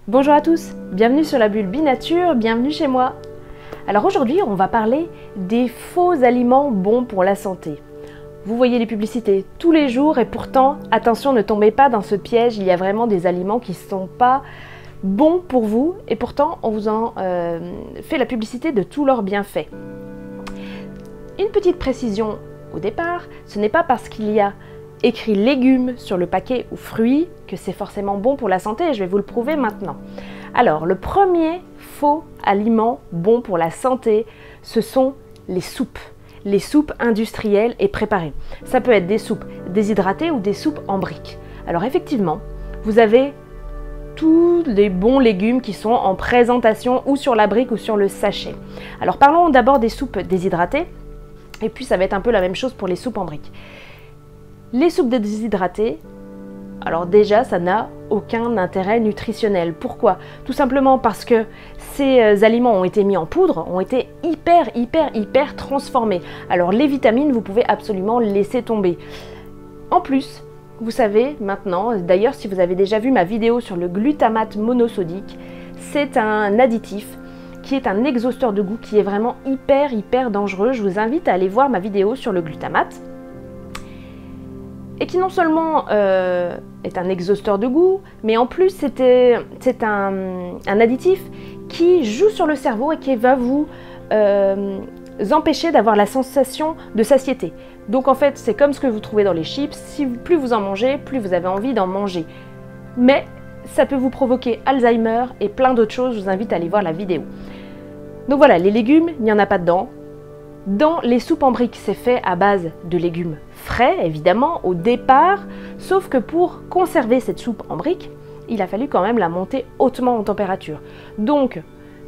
Bonjour à tous, bienvenue sur la bulle Binature, bienvenue chez moi. Alors aujourd'hui on va parler des faux aliments bons pour la santé. Vous voyez les publicités tous les jours et pourtant, attention, ne tombez pas dans ce piège, il y a vraiment des aliments qui ne sont pas bons pour vous et pourtant on vous en fait la publicité de tous leurs bienfaits. Une petite précision au départ, ce n'est pas parce qu'il y a écrit légumes sur le paquet ou fruits que c'est forcément bon pour la santé et je vais vous le prouver maintenant. Alors, le premier faux aliment bon pour la santé, ce sont les soupes industrielles et préparées. Ça peut être des soupes déshydratées ou des soupes en briques. Alors effectivement, vous avez tous les bons légumes qui sont en présentation ou sur la brique ou sur le sachet. Alors parlons d'abord des soupes déshydratées et puis ça va être un peu la même chose pour les soupes en briques. Les soupes déshydratées, alors déjà ça n'a aucun intérêt nutritionnel. Pourquoi? Tout simplement parce que ces aliments ont été mis en poudre, ont été hyper transformés. Alors les vitamines, vous pouvez absolument laisser tomber. En plus, vous savez maintenant, d'ailleurs si vous avez déjà vu ma vidéo sur le glutamate monosodique, c'est un additif qui est un exhausteur de goût qui est vraiment hyper dangereux. Je vous invite à aller voir ma vidéo sur le glutamate. Et qui non seulement est un exhausteur de goût, mais en plus c'est un additif qui joue sur le cerveau et qui va vous empêcher d'avoir la sensation de satiété. Donc en fait c'est comme ce que vous trouvez dans les chips, plus vous en mangez, plus vous avez envie d'en manger. Mais ça peut vous provoquer Alzheimer et plein d'autres choses, je vous invite à aller voir la vidéo. Donc voilà, les légumes, il n'y en a pas dedans. Dans les soupes en briques, c'est fait à base de légumes frais, évidemment, au départ, sauf que pour conserver cette soupe en briques, il a fallu quand même la monter hautement en température. Donc,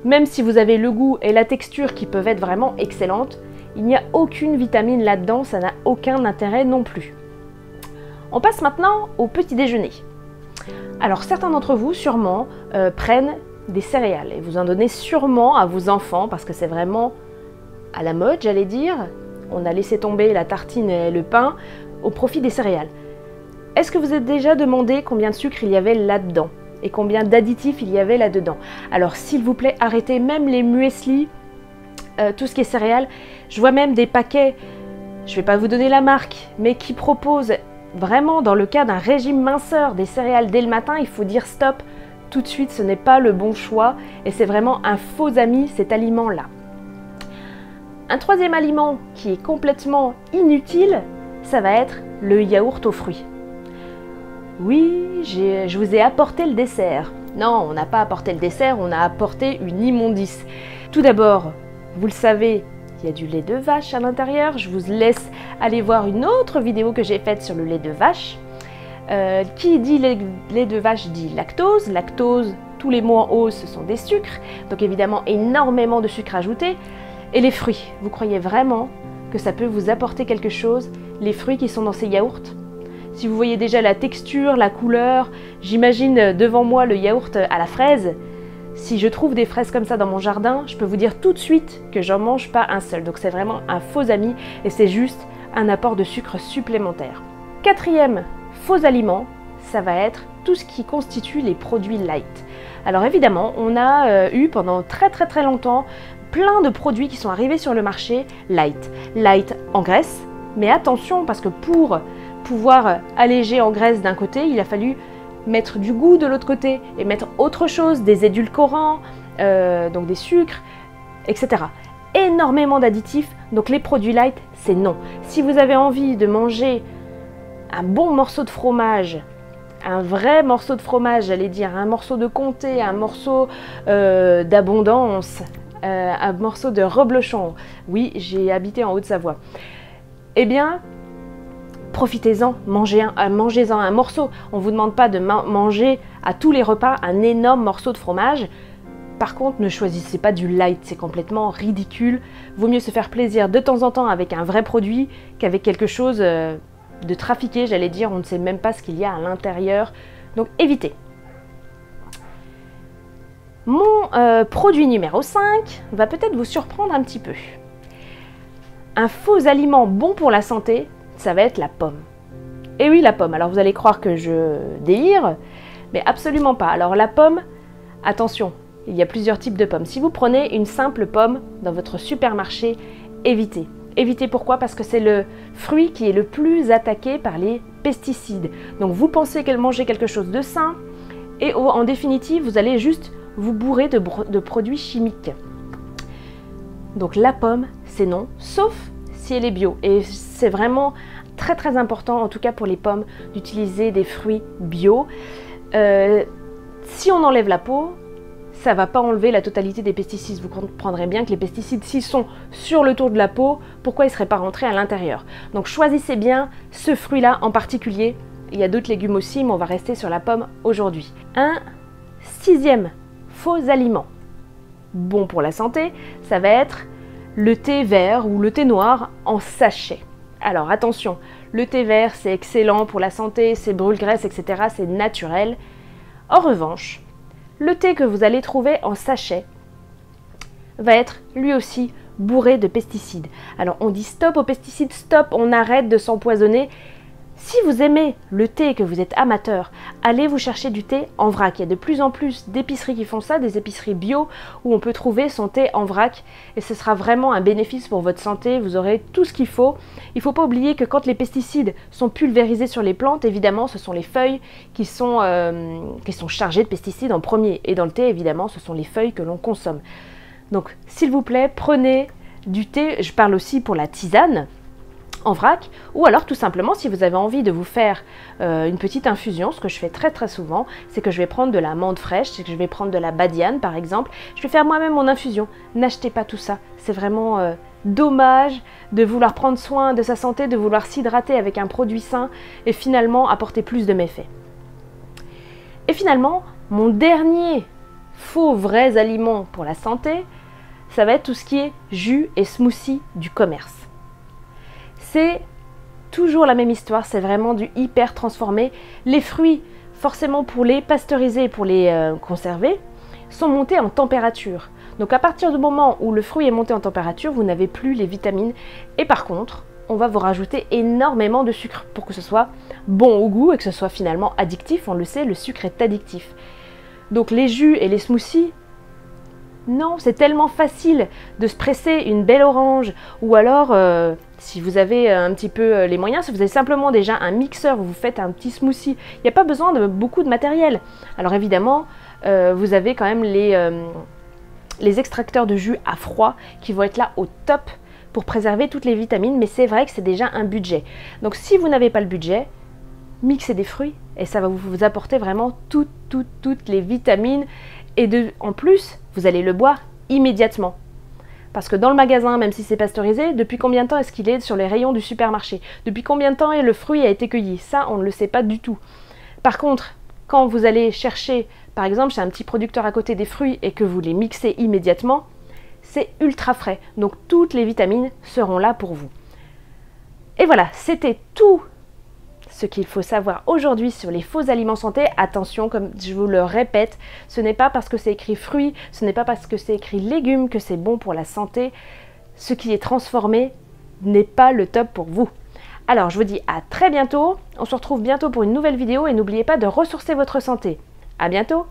même si vous avez le goût et la texture qui peuvent être vraiment excellentes, il n'y a aucune vitamine là-dedans, ça n'a aucun intérêt non plus. On passe maintenant au petit déjeuner. Alors, certains d'entre vous, sûrement, prennent des céréales et vous en donnez sûrement à vos enfants parce que c'est vraiment à la mode, j'allais dire. On a laissé tomber la tartine et le pain au profit des céréales. Est-ce que vous êtes déjà demandé combien de sucre il y avait là-dedans et combien d'additifs il y avait là-dedans? Alors s'il vous plaît, arrêtez même les muesli, tout ce qui est céréales. Je vois même des paquets, je ne vais pas vous donner la marque, mais qui proposent vraiment dans le cas d'un régime minceur des céréales dès le matin, il faut dire stop tout de suite, ce n'est pas le bon choix et c'est vraiment un faux ami cet aliment-là. Un troisième aliment qui est complètement inutile, ça va être le yaourt aux fruits. Oui, je vous ai apporté le dessert. Non, on n'a pas apporté le dessert, on a apporté une immondice. Tout d'abord, vous le savez, il y a du lait de vache à l'intérieur. Je vous laisse aller voir une autre vidéo que j'ai faite sur le lait de vache. Qui dit lait de vache dit lactose. Lactose, tous les mots en haut, ce sont des sucres. Donc évidemment, énormément de sucre ajouté. Et les fruits, vous croyez vraiment que ça peut vous apporter quelque chose, les fruits qui sont dans ces yaourts? Si vous voyez déjà la texture, la couleur, j'imagine devant moi le yaourt à la fraise. Si je trouve des fraises comme ça dans mon jardin, je peux vous dire tout de suite que j'en mange pas un seul. Donc c'est vraiment un faux ami et c'est juste un apport de sucre supplémentaire. Quatrième faux aliment, ça va être tout ce qui constitue les produits light. Alors évidemment, on a eu pendant très longtemps plein de produits qui sont arrivés sur le marché light. Light en graisse, mais attention parce que pour pouvoir alléger en graisse d'un côté, il a fallu mettre du goût de l'autre côté et mettre autre chose, des édulcorants, donc des sucres, etc. Énormément d'additifs, donc les produits light, c'est non. Si vous avez envie de manger un bon morceau de fromage, un vrai morceau de fromage, j'allais dire, un morceau de comté, un morceau d'abondance, un morceau de reblochon. Oui, j'ai habité en Haute-Savoie. Eh bien, profitez-en, mangez-en un morceau. On ne vous demande pas de manger à tous les repas un énorme morceau de fromage. Par contre, ne choisissez pas du light, c'est complètement ridicule. Vaut mieux se faire plaisir de temps en temps avec un vrai produit qu'avec quelque chose de trafiqué, j'allais dire. On ne sait même pas ce qu'il y a à l'intérieur. Donc, évitez. Mon produit numéro 5 va peut-être vous surprendre un petit peu. Un faux aliment bon pour la santé, ça va être la pomme. Et oui, la pomme. Alors vous allez croire que je délire, mais absolument pas. Alors la pomme Attention, il y a plusieurs types de pommes. Si vous prenez une simple pomme dans votre supermarché, évitez. Évitez pourquoi? Parce que c'est le fruit qui est le plus attaqué par les pesticides. Donc vous pensez manger quelque chose de sain et en définitive, vous allez juste vous bourrer de produits chimiques. Donc la pomme, c'est non, sauf si elle est bio. Et c'est vraiment très très important, en tout cas pour les pommes, d'utiliser des fruits bio. Si on enlève la peau, ça ne va pas enlever la totalité des pesticides. Vous comprendrez bien que les pesticides, s'ils sont sur le tour de la peau, pourquoi ils ne seraient pas rentrés à l'intérieur? Donc choisissez bien ce fruit-là en particulier. Il y a d'autres légumes aussi, mais on va rester sur la pomme aujourd'hui. Un sixième faux aliment, bon pour la santé, ça va être le thé vert ou le thé noir en sachet. Alors attention, le thé vert c'est excellent pour la santé, c'est brûle-graisse, etc. C'est naturel. En revanche, le thé que vous allez trouver en sachet va être lui aussi bourré de pesticides. Alors on dit stop aux pesticides, stop, on arrête de s'empoisonner. Si vous aimez le thé et que vous êtes amateur, allez vous chercher du thé en vrac. Il y a de plus en plus d'épiceries qui font ça, des épiceries bio où on peut trouver son thé en vrac et ce sera vraiment un bénéfice pour votre santé, vous aurez tout ce qu'il faut. Il ne faut pas oublier que quand les pesticides sont pulvérisés sur les plantes, évidemment ce sont les feuilles qui sont chargées de pesticides en premier et dans le thé évidemment ce sont les feuilles que l'on consomme. Donc s'il vous plaît, prenez du thé, je parle aussi pour la tisane, en vrac, ou alors tout simplement si vous avez envie de vous faire une petite infusion, ce que je fais très très souvent, c'est que je vais prendre de la menthe fraîche, c'est que je vais prendre de la badiane par exemple, je vais faire moi-même mon infusion. N'achetez pas tout ça, c'est vraiment dommage de vouloir prendre soin de sa santé, de vouloir s'hydrater avec un produit sain et finalement apporter plus de méfaits. Et finalement, mon dernier faux vrais aliment pour la santé, ça va être tout ce qui est jus et smoothie du commerce. C'est toujours la même histoire, c'est vraiment du hyper transformé. Les fruits, forcément pour les pasteuriser et pour les conserver, sont montés en température. Donc à partir du moment où le fruit est monté en température, vous n'avez plus les vitamines. Et par contre, on va vous rajouter énormément de sucre pour que ce soit bon au goût et que ce soit finalement addictif. On le sait, le sucre est addictif. Donc les jus et les smoothies, non, c'est tellement facile de se presser une belle orange ou alors si vous avez un petit peu les moyens, si vous avez simplement déjà un mixeur où vous faites un petit smoothie, il n'y a pas besoin de beaucoup de matériel. Alors évidemment, vous avez quand même les extracteurs de jus à froid qui vont être là au top pour préserver toutes les vitamines, mais c'est vrai que c'est déjà un budget. Donc si vous n'avez pas le budget, mixez des fruits et ça va vous apporter vraiment toutes les vitamines et en plus, vous allez le boire immédiatement. Parce que dans le magasin, même si c'est pasteurisé, depuis combien de temps est-ce qu'il est sur les rayons du supermarché? Depuis combien de temps le fruit a été cueilli? Ça, on ne le sait pas du tout. Par contre, quand vous allez chercher, par exemple, chez un petit producteur à côté des fruits et que vous les mixez immédiatement, c'est ultra frais. Donc toutes les vitamines seront là pour vous. Et voilà, c'était tout ce qu'il faut savoir aujourd'hui sur les faux aliments santé. Attention, comme je vous le répète, ce n'est pas parce que c'est écrit fruits, ce n'est pas parce que c'est écrit légumes que c'est bon pour la santé. Ce qui est transformé n'est pas le top pour vous. Alors, je vous dis à très bientôt. On se retrouve bientôt pour une nouvelle vidéo et n'oubliez pas de ressourcer votre santé. À bientôt!